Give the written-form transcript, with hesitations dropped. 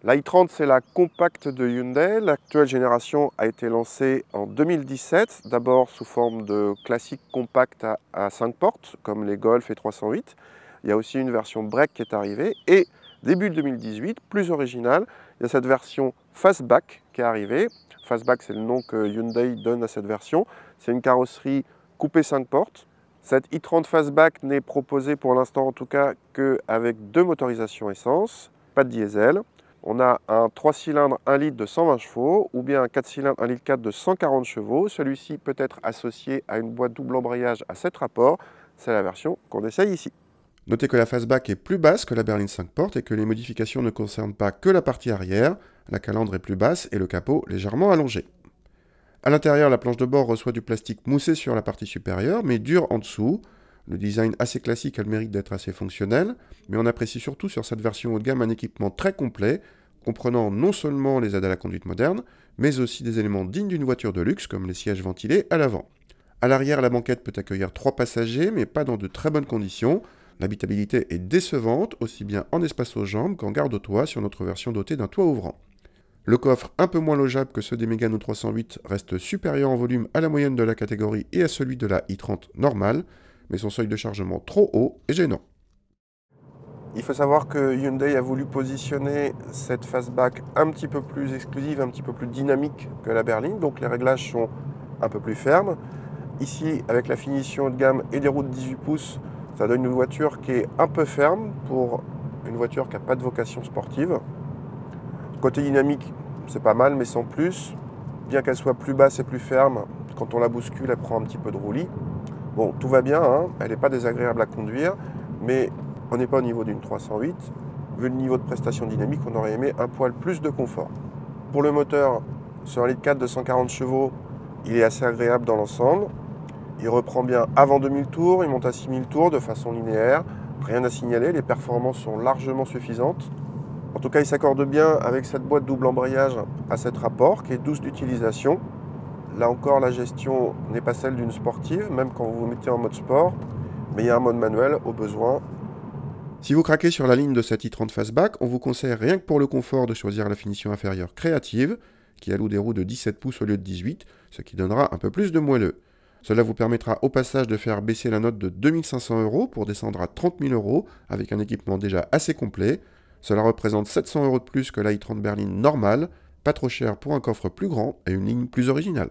La i30, c'est la compacte de Hyundai. L'actuelle génération a été lancée en 2017, d'abord sous forme de classique compact à 5 portes, comme les Golf et 308. Il y a aussi une version break qui est arrivée. Et début 2018, plus original, il y a cette version Fastback qui est arrivée. Fastback, c'est le nom que Hyundai donne à cette version. C'est une carrosserie coupée 5 portes. Cette i30 Fastback n'est proposée pour l'instant en tout cas qu'avec 2 motorisations essence, pas de diesel. On a un 3 cylindres 1 litre de 120 chevaux ou bien un 4 cylindres 1 litre 4 de 140 chevaux. Celui-ci peut être associé à une boîte double embrayage à 7 rapports. C'est la version qu'on essaye ici. Notez que la Fastback est plus basse que la berline 5 portes et que les modifications ne concernent pas que la partie arrière. La calandre est plus basse et le capot légèrement allongé. À l'intérieur, la planche de bord reçoit du plastique moussé sur la partie supérieure, mais dur en dessous. Le design assez classique a le mérite d'être assez fonctionnel, mais on apprécie surtout sur cette version haut de gamme un équipement très complet, comprenant non seulement les aides à la conduite moderne, mais aussi des éléments dignes d'une voiture de luxe, comme les sièges ventilés à l'avant. À l'arrière, la banquette peut accueillir 3 passagers, mais pas dans de très bonnes conditions. L'habitabilité est décevante, aussi bien en espace aux jambes qu'en garde au toit sur notre version dotée d'un toit ouvrant. Le coffre, un peu moins logeable que ceux des Mégane ou 308, reste supérieur en volume à la moyenne de la catégorie et à celui de la i30 normale, mais son seuil de chargement trop haut est gênant. Il faut savoir que Hyundai a voulu positionner cette Fastback un petit peu plus exclusive, un petit peu plus dynamique que la berline, donc les réglages sont un peu plus fermes. Ici, avec la finition haut de gamme et des roues de 18 pouces, ça donne une voiture qui est un peu ferme pour une voiture qui n'a pas de vocation sportive. Côté dynamique, c'est pas mal, mais sans plus. Bien qu'elle soit plus basse et plus ferme, quand on la bouscule, elle prend un petit peu de roulis. Bon, tout va bien, hein, elle n'est pas désagréable à conduire, mais on n'est pas au niveau d'une 308. Vu le niveau de prestation dynamique, on aurait aimé un poil plus de confort. Pour le moteur, sur un litre 4 de 140 chevaux, il est assez agréable dans l'ensemble. Il reprend bien avant 2000 tours, il monte à 6000 tours de façon linéaire. Rien à signaler, les performances sont largement suffisantes. En tout cas, il s'accorde bien avec cette boîte double embrayage à 7 rapports qui est douce d'utilisation. Là encore, la gestion n'est pas celle d'une sportive, même quand vous vous mettez en mode sport, mais il y a un mode manuel au besoin. Si vous craquez sur la ligne de cette i30 Fastback, on vous conseille rien que pour le confort de choisir la finition inférieure créative, qui alloue des roues de 17 pouces au lieu de 18, ce qui donnera un peu plus de moelleux. Cela vous permettra au passage de faire baisser la note de 2500 € pour descendre à 30 000 € avec un équipement déjà assez complet. Cela représente 700 € de plus que la i30 berline normale, pas trop cher pour un coffre plus grand et une ligne plus originale.